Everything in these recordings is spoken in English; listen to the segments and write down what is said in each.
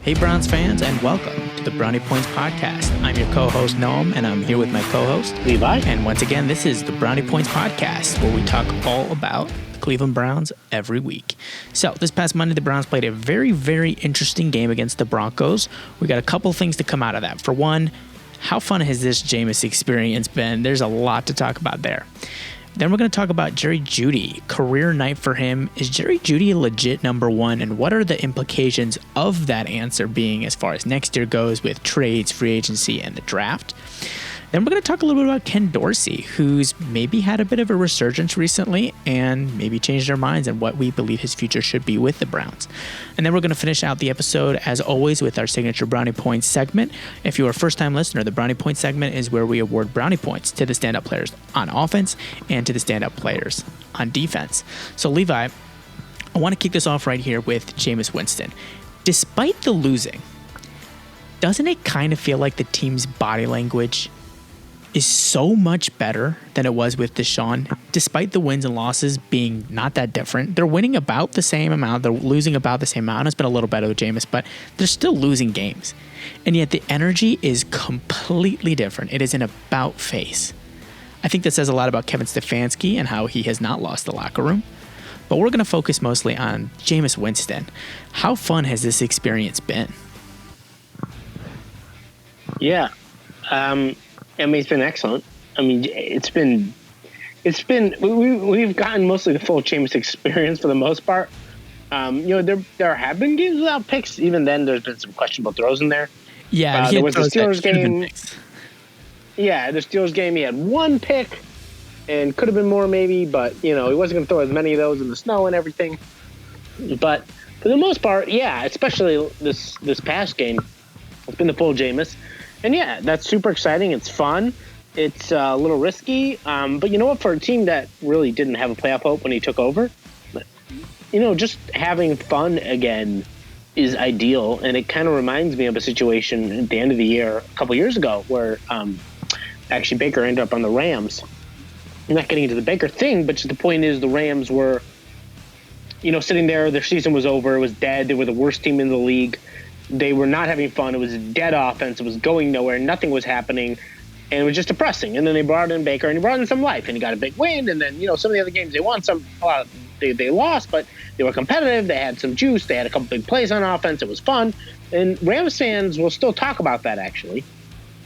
Hey Browns fans, and welcome to the Brownie Points Podcast. I'm your co-host Noam, and I'm here with my co-host Levi. And once again, this is the Brownie Points Podcast, where we talk all about the Cleveland Browns every week. So this past Monday, the Browns played a very, very interesting game against the Broncos. We got a couple things to come out of that. For one, how fun has this Jameis experience been? There's a lot to talk about there. Then we're going to talk about Jerry Jeudy. Career night for him. Is Jerry Jeudy a legit number one? And what are the implications of that answer being as far as next year goes with trades, free agency, and the draft? Then we're going to talk a little bit about Ken Dorsey, who's maybe had a bit of a resurgence recently and maybe changed our minds on what we believe his future should be with the Browns. And then we're going to finish out the episode, as always, with our signature Brownie Points segment. If you're a first-time listener, the Brownie Points segment is where we award brownie points to the standout players on offense and to the standout players on defense. So, Levi, I want to kick this off right here with Jameis Winston. Despite the losing, doesn't it kind of feel like the team's body language is so much better than it was with Deshaun, despite the wins and losses being not that different? They're winning about the same amount. They're losing about the same amount. It's been a little better with Jameis, but they're still losing games. And yet the energy is completely different. It is an about face. I think that says a lot about Kevin Stefanski and how he has not lost the locker room. But we're going to focus mostly on Jameis Winston. How fun has this experience been? Yeah. I mean, it's been excellent. I mean, we've gotten mostly the full Jameis experience for the most part. There have been games without picks. Even then, there's been some questionable throws in there. Yeah, there was the Steelers game. Yeah, the Steelers game, he had one pick and could have been more maybe, but, he wasn't going to throw as many of those in the snow and everything. But for the most part, yeah, especially this past game, it's been the full Jameis. And yeah, that's super exciting. It's fun. It's a little risky. But you know what? For a team that really didn't have a playoff hope when he took over, just having fun again is ideal. And it kind of reminds me of a situation at the end of the year, a couple years ago, where actually Baker ended up on the Rams. I'm not getting into the Baker thing, but just the point is the Rams were, sitting there. Their season was over. It was dead. They were the worst team in the league. They were not having fun. It was a dead offense. It was going nowhere. Nothing was happening. And it was just depressing. And then they brought in Baker, and he brought in some life, and he got a big win. And then, some of the other games they won, they lost, but they were competitive. They had some juice. They had a couple big plays on offense. It was fun. And Rams fans will still talk about that, actually,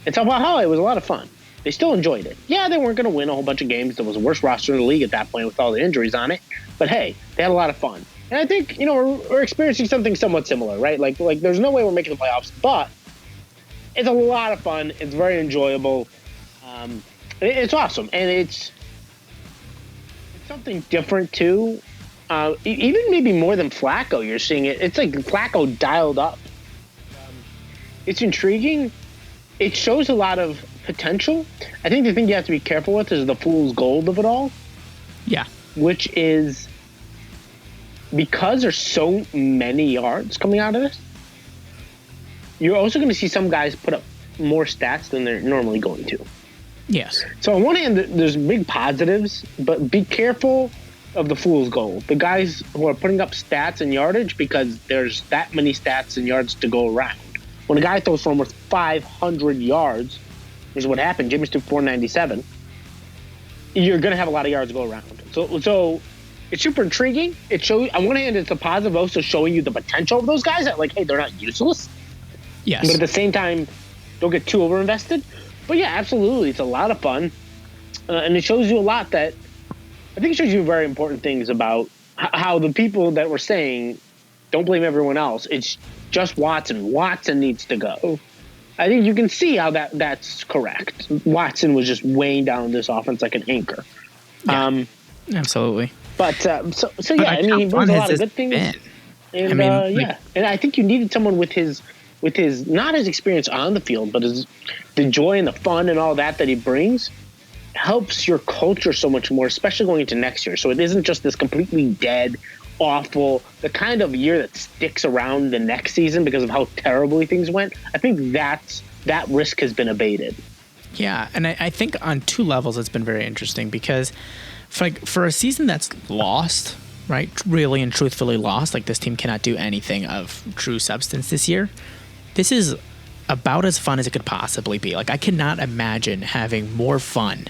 and talk about how it was a lot of fun. They still enjoyed it. Yeah, they weren't going to win a whole bunch of games. There was the worst roster in the league at that point with all the injuries on it. But, hey, they had a lot of fun. And I think, we're experiencing something somewhat similar, right? Like there's no way we're making the playoffs, but it's a lot of fun. It's very enjoyable. It's awesome. And it's something different, too. Even maybe more than Flacco, you're seeing it. It's like Flacco dialed up. It's intriguing. It shows a lot of potential. I think the thing you have to be careful with is the fool's gold of it all. Yeah. Which is, because there's so many yards coming out of this, you're also going to see some guys put up more stats than they're normally going to. Yes. So on one hand, there's big positives, but be careful of the fool's gold. The guys who are putting up stats and yardage because there's that many stats and yards to go around. When a guy throws for almost 500 yards, which is what happened, Jameis took 497, you're going to have a lot of yards to go around. So it's super intriguing. It shows, on one hand, it's a positive, also showing you the potential of those guys that, hey, they're not useless. Yes. But at the same time, don't get too overinvested. But yeah, absolutely. It's a lot of fun. And it shows you a lot I think it shows you very important things about how the people that were saying, don't blame everyone else. It's just Watson. Watson needs to go. I think you can see how that's correct. Watson was just weighing down this offense like an anchor. Yeah, absolutely. But yeah, I mean, he brings a lot of good things. And yeah, and I think you needed someone with his not his experience on the field, but the joy and the fun and all that he brings helps your culture so much more, especially going into next year. So it isn't just this completely dead, awful, the kind of year that sticks around the next season because of how terribly things went. I think that risk has been abated. Yeah, and I think on two levels it's been very interesting because for a season that's lost, right, really and truthfully lost. Like, this team cannot do anything of true substance this year. This is about as fun as it could possibly be. Like, I cannot imagine having more fun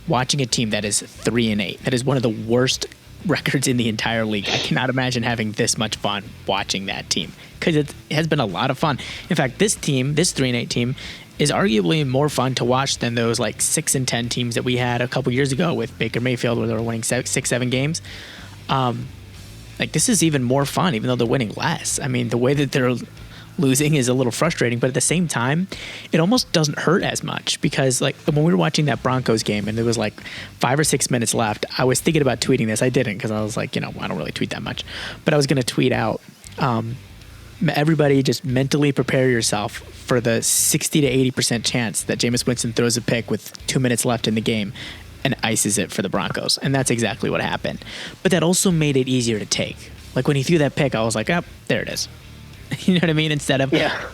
watching a team that is 3-8. That is one of the worst records in the entire league. I cannot imagine having this much fun watching that team, because it has been a lot of fun. In fact, this team, this 3-8 team, is arguably more fun to watch than those like 6-10 teams that we had a couple years ago with Baker Mayfield, where they were winning 6-7 games. Like, this is even more fun, even though they're winning less. I mean, the way that they're losing is a little frustrating, but at the same time, it almost doesn't hurt as much, because like when we were watching that Broncos game and there was like 5 or 6 minutes left, I was thinking about tweeting this. I didn't, because I was like, I don't really tweet that much, but I was going to tweet out, everybody just mentally prepare yourself for the 60 to 80% chance that Jameis Winston throws a pick with 2 minutes left in the game and ices it for the Broncos. And that's exactly what happened. But that also made it easier to take. Like, when he threw that pick, I was like, oh, there it is. You know what I mean? Instead of,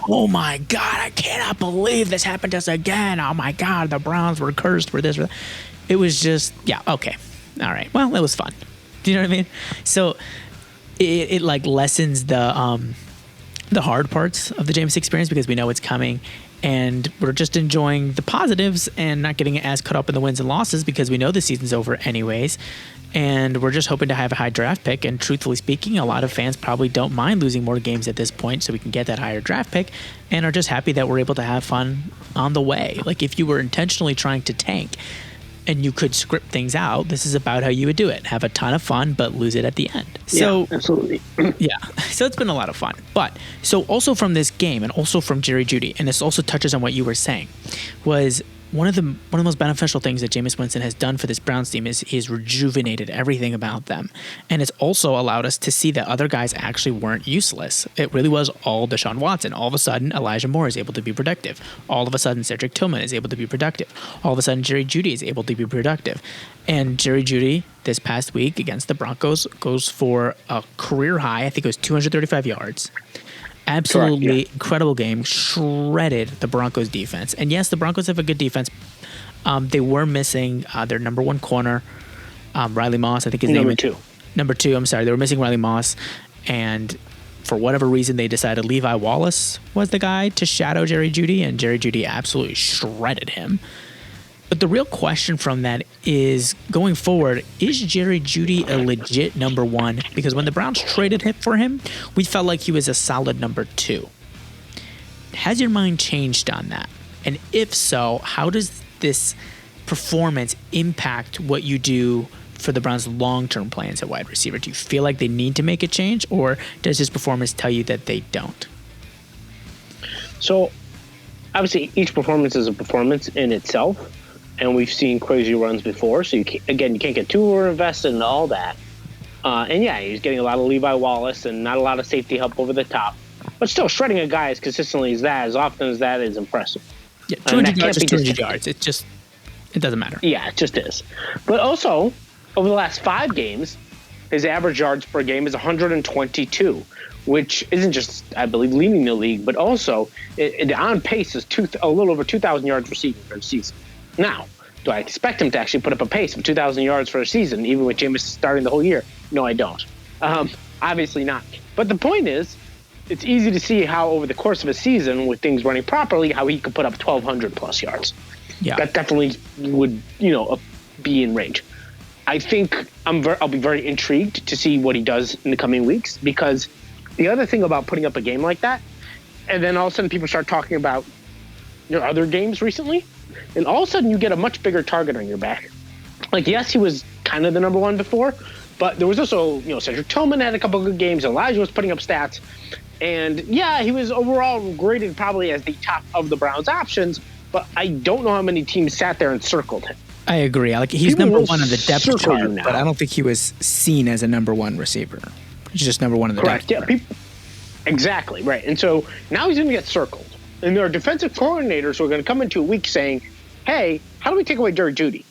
oh my God, I cannot believe this happened to us again. Oh my God, the Browns were cursed for this or that. It was just, okay. All right. Well, it was fun. Do you know what I mean? So it like lessens the hard parts of the Jameis experience, because we know it's coming, and we're just enjoying the positives and not getting as caught up in the wins and losses, because we know the season's over anyways. And we're just hoping to have a high draft pick. And truthfully speaking, a lot of fans probably don't mind losing more games at this point so we can get that higher draft pick, and are just happy that we're able to have fun on the way. Like, if you were intentionally trying to tank and you could script things out, this is about how you would do it. Have a ton of fun, but lose it at the end. So, absolutely. So it's been a lot of fun. But so also from this game, and also from Jerry Jeudy, and this also touches on what you were saying, was one of the most beneficial things that Jameis Winston has done for this Browns team is he's rejuvenated everything about them. And it's also allowed us to see that other guys actually weren't useless. It really was all Deshaun Watson. All of a sudden, Elijah Moore is able to be productive. All of a sudden, Cedric Tillman is able to be productive. All of a sudden, Jerry Jeudy is able to be productive. And Jerry Jeudy, this past week against the Broncos, goes for a career high. I think it was 235 yards. Absolutely incredible game. Shredded the Broncos defense. And yes, the Broncos have a good defense. They were missing their number one corner, Riley Moss. I think his name is number two. I'm sorry. They were missing Riley Moss. And for whatever reason, they decided Levi Wallace was the guy to shadow Jerry Jeudy. And Jerry Jeudy absolutely shredded him. But the real question from that is, going forward, is Jerry Jeudy a legit number one? Because when the Browns traded him for him, we felt like he was a solid number two. Has your mind changed on that? And if so, how does this performance impact what you do for the Browns' long-term plans at wide receiver? Do you feel like they need to make a change, or does his performance tell you that they don't? So, obviously, each performance is a performance in itself. And we've seen crazy runs before, so you can't get too invested in all that. And he's getting a lot of Levi Wallace and not a lot of safety help over the top. But still, shredding a guy as consistently as that, as often as that, is impressive. Yeah, 200 yards is 200 yards. It doesn't matter. Yeah, it just is. But also, over the last 5 games, his average yards per game is 122, which isn't just, I believe, leading the league, but also it on pace is a little over 2,000 yards receiving for the season. Now, do I expect him to actually put up a pace of 2,000 yards for a season, even with Jameis starting the whole year? No, I don't. Obviously not. But the point is, it's easy to see how over the course of a season, with things running properly, how he could put up 1,200 plus yards. Yeah, that definitely would, be in range. I think I'll be very intrigued to see what he does in the coming weeks, because the other thing about putting up a game like that, and then all of a sudden people start talking about your other games recently, and all of a sudden you get a much bigger target on your back. Like, yes, he was kind of the number one before, but there was also, Cedric Tillman had a couple of good games. Elijah was putting up stats. And, he was overall graded probably as the top of the Browns' options, but I don't know how many teams sat there and circled him. I agree. Like, he's people number one on the depth chart, but I don't think he was seen as a number one receiver. He's just number one on the depth chart. Exactly, right. And so now he's going to get circled. And there are defensive coordinators who are going to come into a week saying, hey, how do we take away Jerry Jeudy?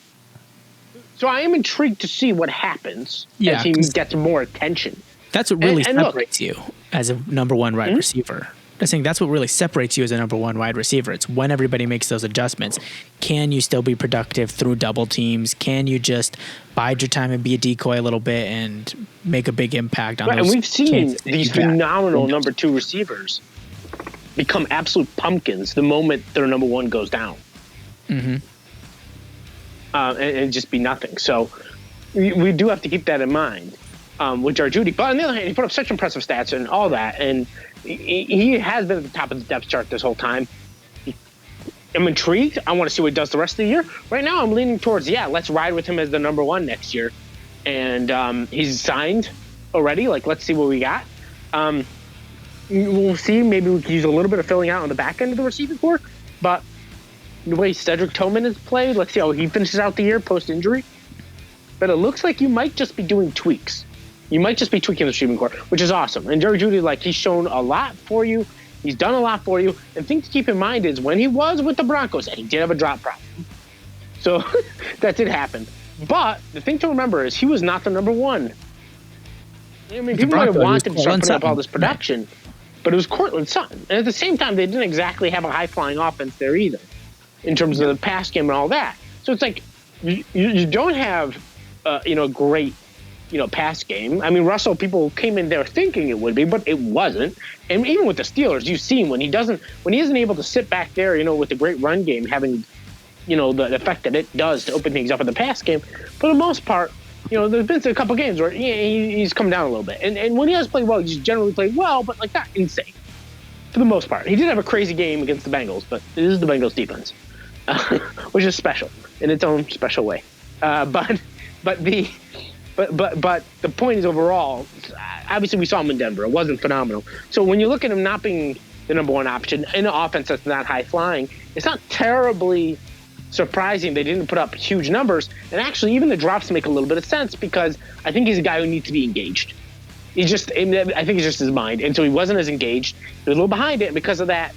So I am intrigued to see what happens as he gets more attention. That's what really separates you as a number one wide receiver. I think that's what really separates you as a number one wide receiver. It's when everybody makes those adjustments. Can you still be productive through double teams? Can you just bide your time and be a decoy a little bit and make a big impact on those? And we've seen these phenomenal number two receivers become absolute pumpkins the moment their number one goes down. Mm-hmm. And just be nothing. So we do have to keep that in mind with Jerry Jeudy. But on the other hand, he put up such impressive stats and all that, and he has been at the top of the depth chart this whole time. I'm intrigued. I want to see what he does the rest of the year. Right now, I'm leaning towards, let's ride with him as the number one next year. And he's signed already. Like, let's see what we got. We'll see. Maybe we can use a little bit of filling out on the back end of the receiving corps. But the way Cedric Tillman has played, let's see how he finishes out the year post-injury. But it looks like you might just be doing tweaks. You might just be tweaking the receiving corps, which is awesome. And Jerry Jeudy, he's shown a lot for you. He's done a lot for you. And thing to keep in mind is when he was with the Broncos, and he did have a drop problem. So that did happen. But the thing to remember is he was not the number one. I mean, people might have wanted to start putting up all this production, but it was Cortland Sutton. And at the same time, they didn't exactly have a high-flying offense there either in terms of the pass game and all that. So it's like you don't have a great pass game. I mean, Russell, people came in there thinking it would be, but it wasn't. And even with the Steelers, you've seen when he isn't able to sit back there, with the great run game, having, the effect that it does to open things up in the pass game. For the most part, there's been a couple games where he's come down a little bit. And when he has played well, he's generally played well, but not insane. For the most part. He did have a crazy game against the Bengals, but it is the Bengals defense, which is special in its own special way. But the point is overall, obviously we saw him in Denver. It wasn't phenomenal. So when you look at him not being the number one option in an offense that's not high flying, it's not terribly surprising they didn't put up huge numbers. And actually, even the drops make a little bit of sense because I think he's a guy who needs to be engaged. I think it's just his mind. And so he wasn't as engaged. He was a little behind it. And because of that,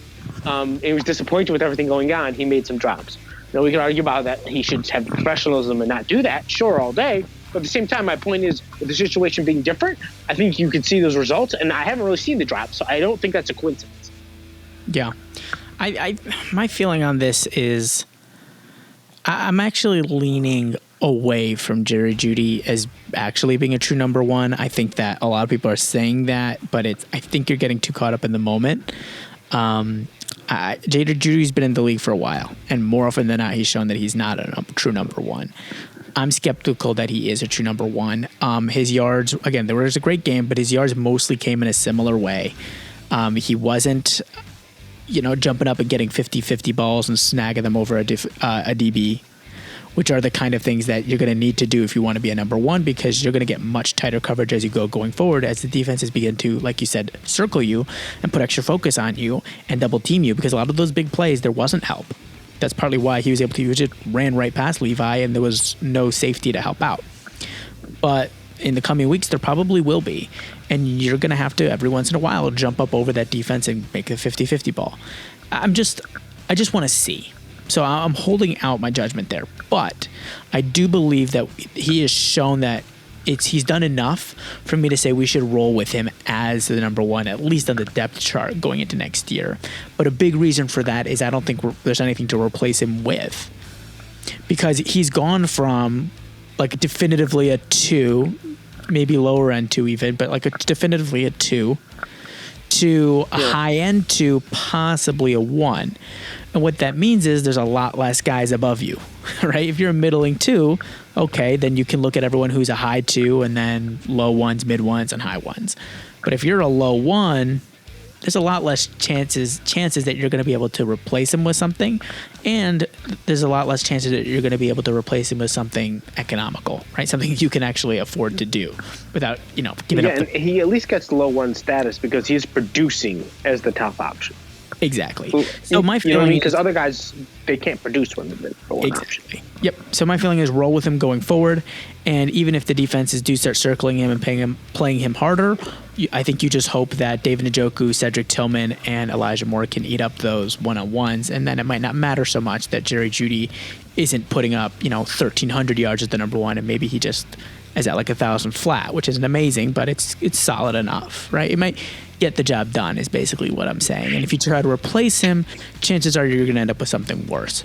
he was disappointed with everything going on. He made some drops. Now, we could argue about that. He should have professionalism and not do that. Sure, all day. But at the same time, my point is, with the situation being different, I think you could see those results. And I haven't really seen the drop, so I don't think that's a coincidence. Yeah. My feeling on this is I'm actually leaning away from Jerry Jeudy as actually being a true number one. I think that a lot of people are saying that, but I think you're getting too caught up in the moment. Jerry Jeudy's been in the league for a while, and more often than not, he's shown that he's not a true number one. I'm skeptical that he is a true number one. His yards, again, there was a great game, but his yards mostly came in a similar way. He wasn't, jumping up and getting 50-50 balls and snagging them over a DB, which are the kind of things that you're going to need to do if you want to be a number one, because you're going to get much tighter coverage as you go going forward, as the defenses begin to, like you said, circle you and put extra focus on you and double team you, because a lot of those big plays, there wasn't help. That's partly why he was able to. He just ran right past Levi, and there was no safety to help out. But in the coming weeks, there probably will be. And you're going to have to, every once in a while, jump up over that defense and make a 50-50 ball. I just want to see. So I'm holding out my judgment there. But I do believe that he has shown that he's done enough for me to say we should roll with him as the number one, at least on the depth chart going into next year. But a big reason for that is I don't think there's anything to replace him with, because he's gone from definitively a 2, maybe lower end 2 even, but definitively a 2 to a high end 2, possibly a 1. And what that means is there's a lot less guys above you, right? If you're a middling 2, okay, then you can look at everyone who's a high 2 and then low 1s, mid 1s, and high 1s. But if you're a low 1, there's a lot less chances that you're going to be able to replace him with something, and there's a lot less chances that you're going to be able to replace him with something economical, right? Something you can actually afford to do without, giving up. And he at least gets low 1 status because he's producing as the top option. Exactly. So my feeling, because other guys, they can't produce when they're for one option. Yep. So my feeling is roll with him going forward, and even if the defenses do start circling him and playing him harder, I think you just hope that David Njoku, Cedric Tillman, and Elijah Moore can eat up those one-on-ones, and then it might not matter so much that Jerry Jeudy isn't putting up 1,300 yards as the number one, and maybe he just is at 1,000 flat, which isn't amazing, but it's solid enough, right? get the job done is basically what I'm saying. And if you try to replace him, chances are you're going to end up with something worse.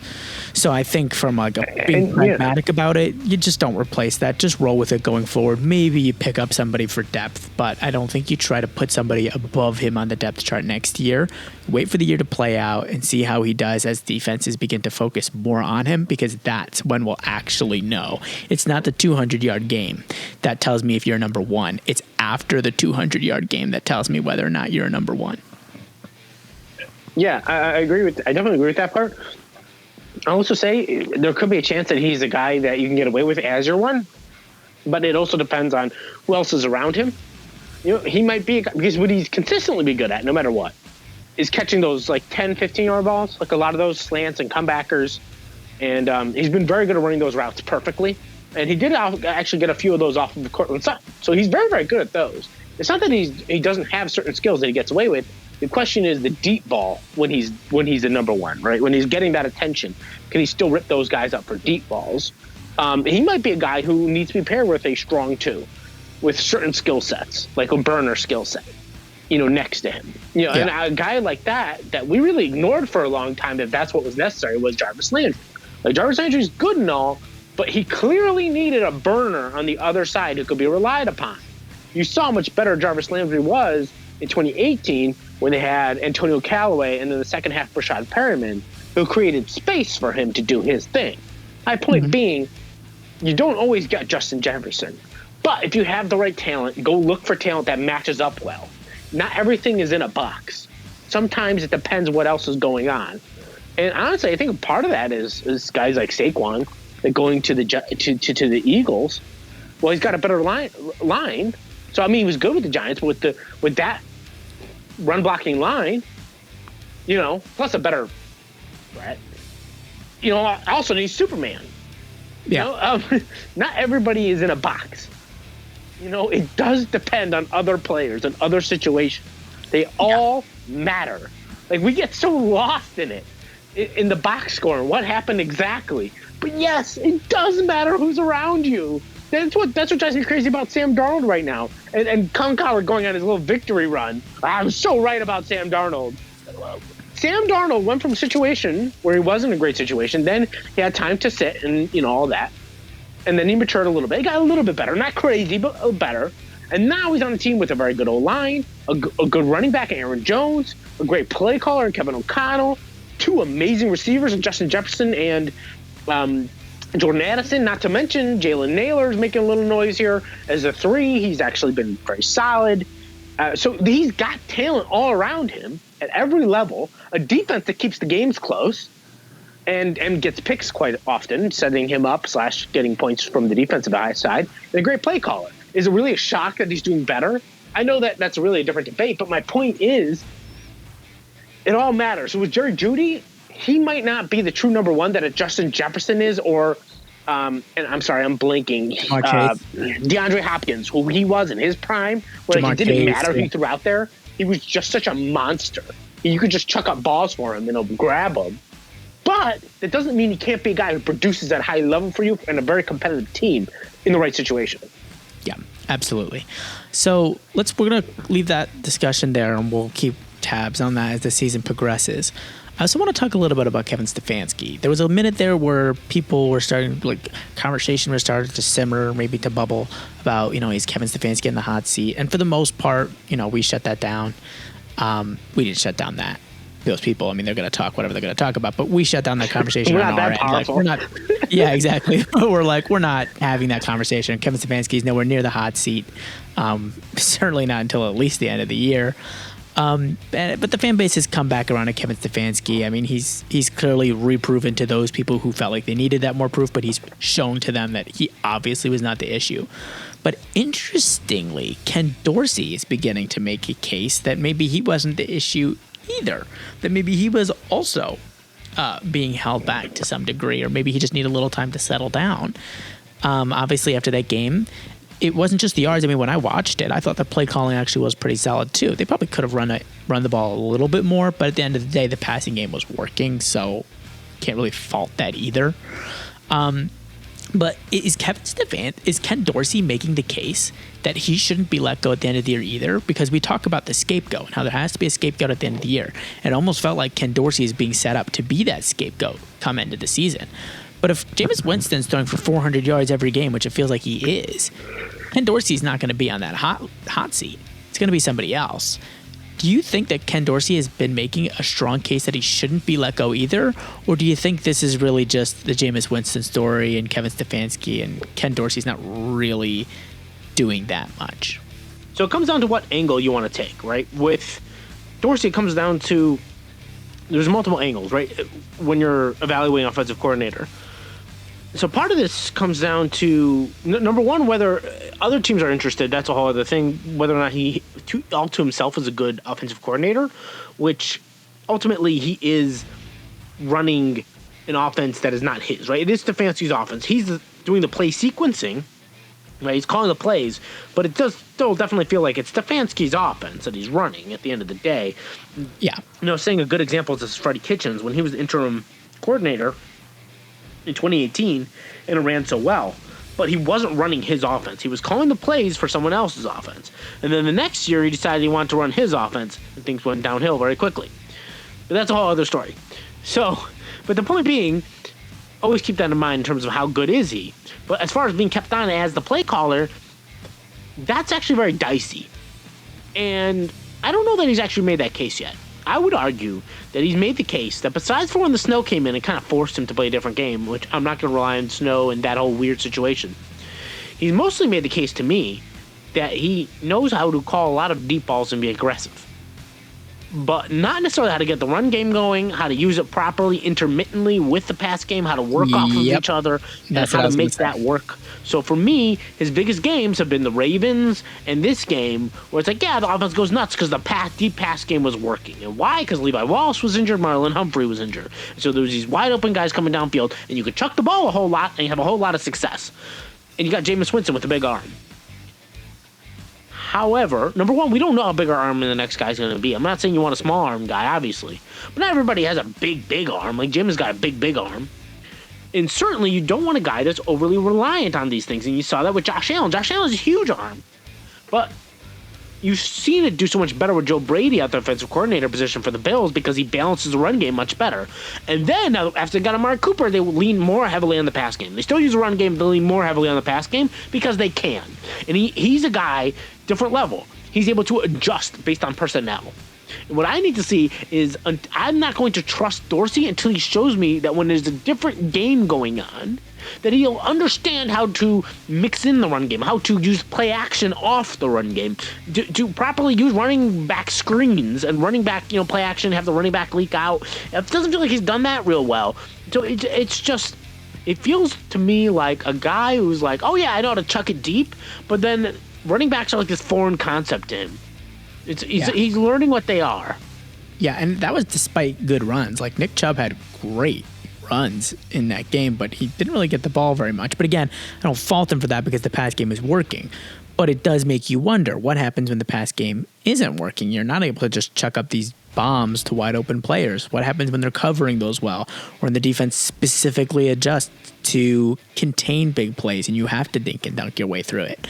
So I think from like being pragmatic about it, you just don't replace that. Just roll with it going forward. Maybe you pick up somebody for depth, but I don't think you try to put somebody above him on the depth chart next year. Wait for the year to play out and see how he does as defenses begin to focus more on him, because that's when we'll actually know. It's not the 200-yard game that tells me if you're number one. It's after the 200-yard game that tells me whether or not you're a number one. Yeah, I definitely agree with that part. I also say there could be a chance that he's a guy that you can get away with as your one, but it also depends on who else is around him. He might be a guy, because what he's consistently be good at, no matter what, is catching those like 10, 15-yard balls, like a lot of those slants and comebackers, and he's been very good at running those routes perfectly. And he did actually get a few of those off of the Cortland Sutton, so he's very, very good at those. It's not that he doesn't have certain skills that he gets away with. The question is the deep ball when he's the number one, right? When he's getting that attention, can he still rip those guys up for deep balls? He might be a guy who needs to be paired with a strong two, with certain skill sets, like a burner skill set, next to him. And a guy like that we really ignored for a long time, if that's what was necessary, was Jarvis Landry. Like, Jarvis Landry's good and all, but he clearly needed a burner on the other side who could be relied upon. You saw how much better Jarvis Landry was in 2018 when they had Antonio Callaway and then the second half Brashad Perriman, who created space for him to do his thing. My point being, you don't always get Justin Jefferson. But if you have the right talent, go look for talent that matches up well. Not everything is in a box. Sometimes it depends what else is going on. And honestly, I think part of that is guys like Saquon that going to the Eagles. Well, he's got a better line. So I mean, he was good with the Giants, but with that run blocking line, plus a better threat. I also need Superman. Yeah. Not everybody is in a box. It does depend on other players and other situations. They all matter. Like, we get so lost in it, in the box score and what happened exactly. But yes, it does matter who's around you. That's what drives me crazy about Sam Darnold right now. And Colin Cowherd going on his little victory run. I'm so right about Sam Darnold. Sam Darnold went from a situation where he wasn't a great situation. Then he had time to sit and, all that. And then he matured a little bit. He got a little bit better. Not crazy, but better. And now he's on a team with a very good O-line, a good running back, Aaron Jones, a great play caller, Kevin O'Connell, two amazing receivers, Justin Jefferson and Jordan Addison, not to mention Jalen Naylor's making a little noise here as a 3. He's actually been very solid. So he's got talent all around him at every level, a defense that keeps the games close and gets picks quite often, setting him up / getting points from the defensive side, and a great play caller. Is it really a shock that he's doing better? I know that's really a different debate, but my point is it all matters. So with Jerry Jeudy, he might not be the true number one that a Justin Jefferson is, or and I'm sorry, I'm blinking. DeAndre Hopkins, who he was in his prime, where it didn't matter who he threw out there. He was just such a monster. You could just chuck up balls for him and grab them. But that doesn't mean he can't be a guy who produces at a high level for you and a very competitive team in the right situation. Yeah, absolutely. So we're going to leave that discussion there, and we'll keep tabs on that as the season progresses. I also want to talk a little bit about Kevin Stefanski. There was a minute there where people were conversation was starting to simmer, maybe to bubble about, is Kevin Stefanski in the hot seat? And for the most part, we shut that down. We didn't shut down those people. I mean, they're going to talk whatever they're going to talk about, but we shut down that conversation. We're not that powerful. We're not. Yeah, exactly. we're not having that conversation. Kevin Stefanski is nowhere near the hot seat. Certainly not until at least the end of the year. But the fan base has come back around to Kevin Stefanski. I mean, he's clearly reproven to those people who felt like they needed that more proof, but he's shown to them that he obviously was not the issue. But interestingly, Ken Dorsey is beginning to make a case that maybe he wasn't the issue either, that maybe he was also being held back to some degree, or maybe he just needed a little time to settle down. Obviously, after that game, it wasn't just the yards. I mean, when I watched it, I thought the play calling actually was pretty solid too. They probably could have run the ball a little bit more, but at the end of the day, the passing game was working, so can't really fault that either. But is Ken Dorsey making the case that he shouldn't be let go at the end of the year either? Because we talk about the scapegoat and how there has to be a scapegoat at the end of the year. It almost felt like Ken Dorsey is being set up to be that scapegoat come end of the season. But if Jameis Winston's throwing for 400 yards every game, which it feels like he is, Ken Dorsey's not going to be on that hot seat. It's going to be somebody else. Do you think that Ken Dorsey has been making a strong case that he shouldn't be let go either? Or do you think this is really just the Jameis Winston story and Kevin Stefanski and Ken Dorsey's not really doing that much? So it comes down to what angle you want to take, right? With Dorsey, it comes down to there's multiple angles, right? When you're evaluating offensive coordinator. So part of this comes down to, number one, whether other teams are interested. That's a whole other thing. Whether or not he, all to himself, is a good offensive coordinator, which ultimately he is running an offense that is not his, right? It is Stefanski's offense. He's doing the play sequencing, right? He's calling the plays, but it does still definitely feel like it's Stefanski's offense that he's running at the end of the day. Yeah. Saying a good example is Freddie Kitchens when he was the interim coordinator in 2018, and it ran so well. But he wasn't running his offense. He was calling the plays for someone else's offense. And then the next year, he decided he wanted to run his offense, and things went downhill very quickly. But that's a whole other story. So, but the point being, always keep that in mind in terms of how good is he. But as far as being kept on as the play caller, that's actually very dicey. And I don't know that he's actually made that case yet. I would argue that he's made the case that besides for when the snow came in and kind of forced him to play a different game, which I'm not going to rely on snow and that whole weird situation, he's mostly made the case to me that he knows how to call a lot of deep balls and be aggressive. But not necessarily how to get the run game going, how to use it properly intermittently with the pass game, how to work off of each other, and how to make that work. So for me, his biggest games have been the Ravens and this game, where it's like, yeah, the offense goes nuts because the deep pass game was working. And why? Because Levi Wallace was injured, Marlon Humphrey was injured. So there was these wide open guys coming downfield, and you could chuck the ball a whole lot, and you have a whole lot of success. And you got Jameis Winston with a big arm. However, number one, we don't know how big our arm the next guy's going to be. I'm not saying you want a small arm guy, obviously. But not everybody has a big arm. Like, Jim has got a big arm. And certainly you don't want a guy that's overly reliant on these things. And you saw that with Josh Allen. Josh Allen has a huge arm. But you've seen it do so much better with Joe Brady at the offensive coordinator position for the Bills because he balances the run game much better. And then, after they got Amari Cooper, they lean more heavily on the pass game. They still use the run game, but they lean more heavily on the pass game because they can. And he's a guy, different level. He's able to adjust based on personnel. And what I need to see is I'm not going to trust Dorsey until he shows me that when there's a different game going on, that he'll understand how to mix in the run game, how to use play action off the run game, to properly use running back screens and running back, play action, have the running back leak out. It doesn't feel like he's done that real well. So it's just, it feels to me like a guy who's like, oh yeah, I know how to chuck it deep, but then running backs are like this foreign concept to him. He's learning what they are. Yeah, and that was despite good runs. Like, Nick Chubb had great runs in that game, but he didn't really get the ball very much. But again, I don't fault him for that because the pass game is working. But it does make you wonder what happens when the pass game isn't working. You're not able to just chuck up these bombs to wide open players. What happens when they're covering those well, or when the defense specifically adjusts to contain big plays and you have to dink and dunk your way through it?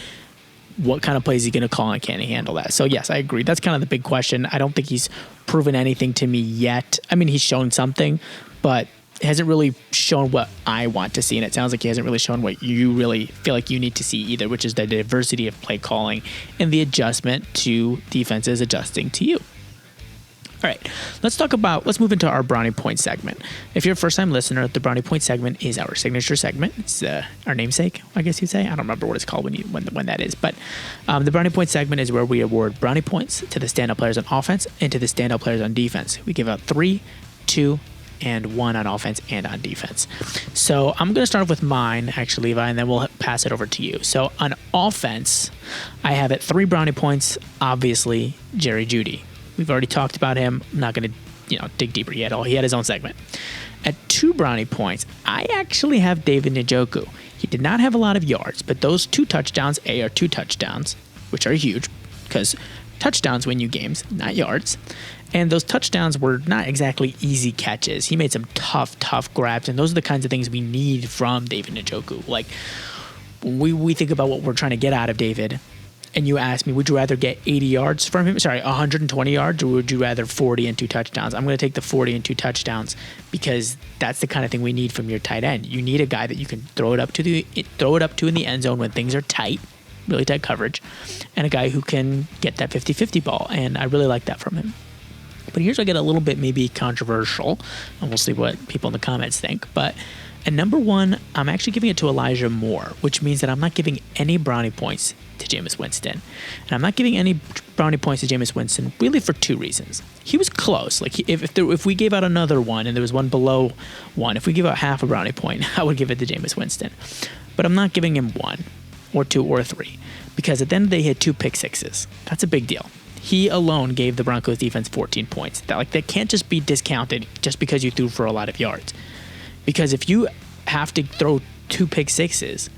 What kind of plays is he going to call and can he handle that? So yes, I agree. That's kind of the big question. I don't think he's proven anything to me yet. I mean, he's shown something, but hasn't really shown what I want to see. And it sounds like he hasn't really shown what you really feel like you need to see either, which is the diversity of play calling and the adjustment to defenses adjusting to you. All right, let's move into our Brownie Point segment. If you're a first-time listener, the Brownie Point segment is our signature segment. It's our namesake, I guess you'd say. I don't remember what it's called when that is. But the Brownie Point segment is where we award brownie points to the standout players on offense and to the standout players on defense. We give out 3, 2, and 1 on offense and on defense. So I'm going to start off with mine, actually, Levi, and then we'll pass it over to you. So on offense, I have at 3 brownie points, obviously, Jerry Jeudy. We've already talked about him. I'm not going to dig deeper yet. He had his own segment. At 2 brownie points, I actually have David Njoku. He did not have a lot of yards, but those 2 touchdowns, are 2 touchdowns, which are huge, because touchdowns win you games, not yards. And those touchdowns were not exactly easy catches. He made some tough grabs, and those are the kinds of things we need from David Njoku. Like, when we think about what we're trying to get out of David, and you ask me, would you rather get 80 yards from him? Sorry, 120 yards, or would you rather 40 and 2 touchdowns? I'm going to take the 40 and 2 touchdowns because that's the kind of thing we need from your tight end. You need a guy that you can throw it up to in the end zone when things are tight, really tight coverage, and a guy who can get that 50-50 ball. And I really like that from him. But here's where I get a little bit maybe controversial, and we'll see what people in the comments think. But at number 1, I'm actually giving it to Elijah Moore, which means that I'm not giving any brownie points to Jameis Winston. And I'm not giving any brownie points to Jameis Winston really for 2 reasons. He was close. Like, if we gave out another one and there was one below 1, if we give out half a brownie point, I would give it to Jameis Winston. But I'm not giving him 1 or 2 or 3 because at the end of the day, he had 2 pick sixes. That's a big deal. He alone gave the Broncos defense 14 points. That can't just be discounted just because you threw for a lot of yards. Because if you have to throw 2 pick sixes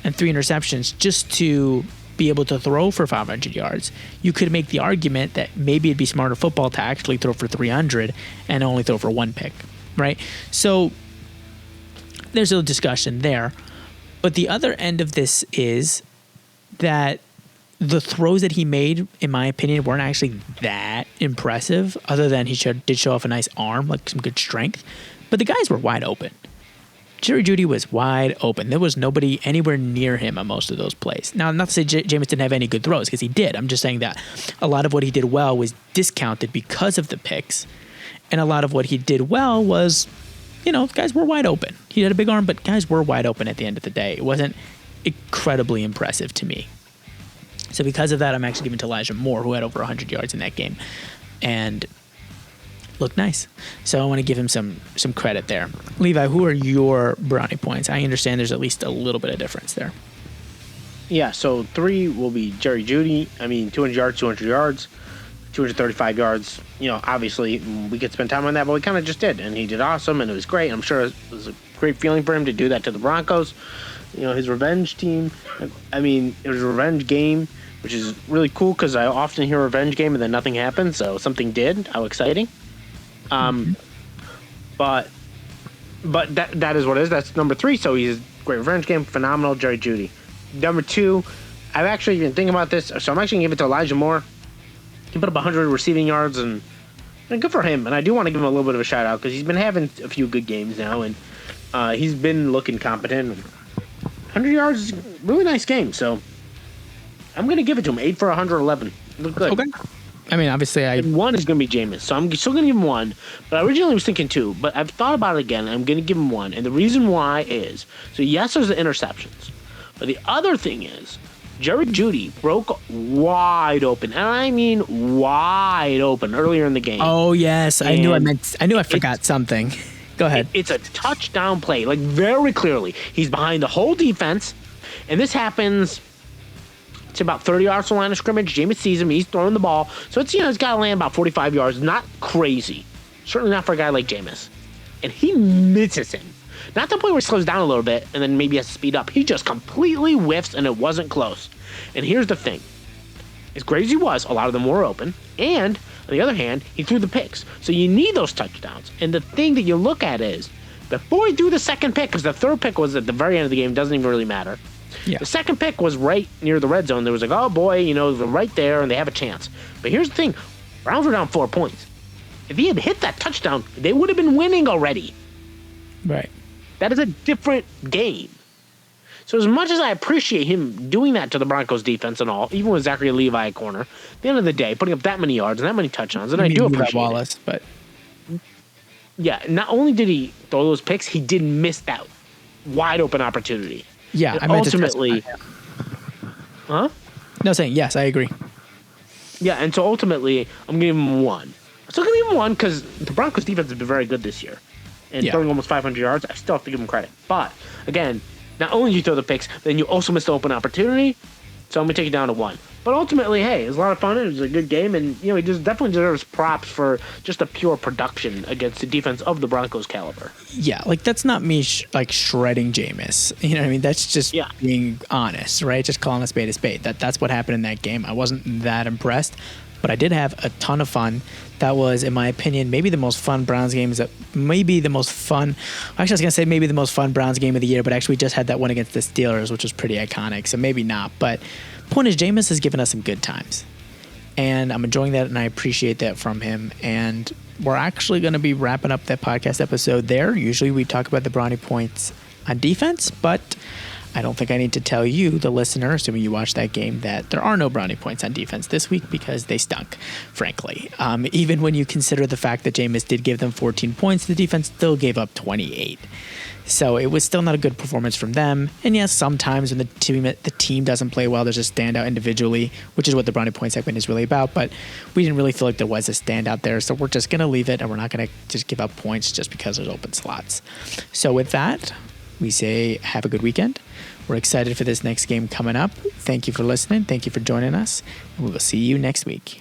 and 3 interceptions just to be able to throw for 500 yards, you could make the argument that maybe it'd be smarter football to actually throw for 300 and only throw for 1 pick, right? So there's a discussion there. But the other end of this is that the throws that he made, in my opinion, weren't actually that impressive, other than he did show off a nice arm, like some good strength. But the guys were wide open. Jerry Jeudy was wide open. There was nobody anywhere near him on most of those plays. Now, not to say Jameis didn't have any good throws, because he did. I'm just saying that a lot of what he did well was discounted because of the picks. And a lot of what he did well was, guys were wide open. He had a big arm, but guys were wide open at the end of the day. It wasn't incredibly impressive to me. So because of that, I'm actually giving to Elijah Moore, who had over 100 yards in that game and looked nice. So I want to give him some credit there. Levi, who are your brownie points? I understand there's at least a little bit of difference there. Yeah, so 3 will be Jerry Jeudy. 200 yards, 235 yards. Obviously, we could spend time on that, but we kind of just did. And he did awesome, and it was great. I'm sure it was a great feeling for him to do that to the Broncos. His revenge team. It was a revenge game, which is really cool because I often hear revenge game and then nothing happens. So something did. How exciting. But that is what it is. That's number 3. So he's a great revenge game. Phenomenal, Jerry Jeudy. Number 2, I've actually been thinking about this. So I'm actually going to give it to Elijah Moore. He put up 100 receiving yards and good for him. And I do want to give him a little bit of a shout out because he's been having a few good games now. And he's been looking competent. 100 yards is a really nice game. So I'm going to give it to him. 8 for 111. Look good. Okay. Obviously, And 1 is going to be Jameis. So I'm still going to give him 1. But I originally was thinking 2. But I've thought about it again. I'm going to give him 1. And the reason why is, so yes, there's the interceptions. But the other thing is, Jerry Jeudy broke wide open. And I mean wide open earlier in the game. Oh, yes. I knew I forgot something. Go ahead. It's a touchdown play. Like, very clearly. He's behind the whole defense. And this happens to about 30 yards from the line of scrimmage. Jameis sees him. He's throwing the ball. So it's got to land about 45 yards. Not crazy. Certainly not for a guy like Jameis. And he misses him. Not the point where he slows down a little bit and then maybe has to speed up. He just completely whiffs and it wasn't close. And here's the thing. As great as he was, a lot of them were open. And on the other hand, he threw the picks. So you need those touchdowns. And the thing that you look at is, before he threw the second pick, because the third pick was at the very end of the game, doesn't even really matter. Yeah. The second pick was right near the red zone. There was like, oh boy, they're right there and they have a chance. But here's the thing. Browns were down 4 points. If he had hit that touchdown, they would have been winning already. Right. That is a different game. So as much as I appreciate him doing that to the Broncos defense and all, even with Zachary Levi at corner, at the end of the day, putting up that many yards and that many touchdowns, and I do appreciate Wallace, it. But yeah, not only did he throw those picks, he did miss that wide open opportunity. Yeah, and ultimately, huh? No, saying yes, I agree. Yeah, and so ultimately, I'm giving him 1. I'm still gonna give him 1 because the Broncos defense has been very good this year, and throwing almost 500 yards. I still have to give him credit. But again, not only do you throw the picks, then you also miss the open opportunity. So I'm gonna take it down to 1. But ultimately, hey, it was a lot of fun. It was a good game, and he definitely deserves props for just a pure production against the defense of the Broncos caliber. Yeah, like that's not me shredding Jameis. You know what I mean? That's just being honest, right? Just calling a spade a spade. That's what happened in that game. I wasn't that impressed, but I did have a ton of fun. That was, in my opinion, maybe the most fun Browns game. Maybe the most fun. Actually, I was gonna say maybe the most fun Browns game of the year, but actually we just had that one against the Steelers, which was pretty iconic. So maybe not, but. Point is, Jameis has given us some good times, and I'm enjoying that, and I appreciate that from him. And we're actually going to be wrapping up that podcast episode there. Usually we talk about the brownie points on defense, but I don't think I need to tell you, the listener, assuming you watched that game, that there are no brownie points on defense this week because they stunk, frankly. Even when you consider the fact that Jameis did give them 14 points, the defense still gave up 28. So it was still not a good performance from them. And yes, sometimes when the team doesn't play well, there's a standout individually, which is what the brownie point segment is really about. But we didn't really feel like there was a standout there. So we're just going to leave it, and we're not going to just give up points just because there's open slots. So with that, we say have a good weekend. We're excited for this next game coming up. Thank you for listening. Thank you for joining us. And we will see you next week.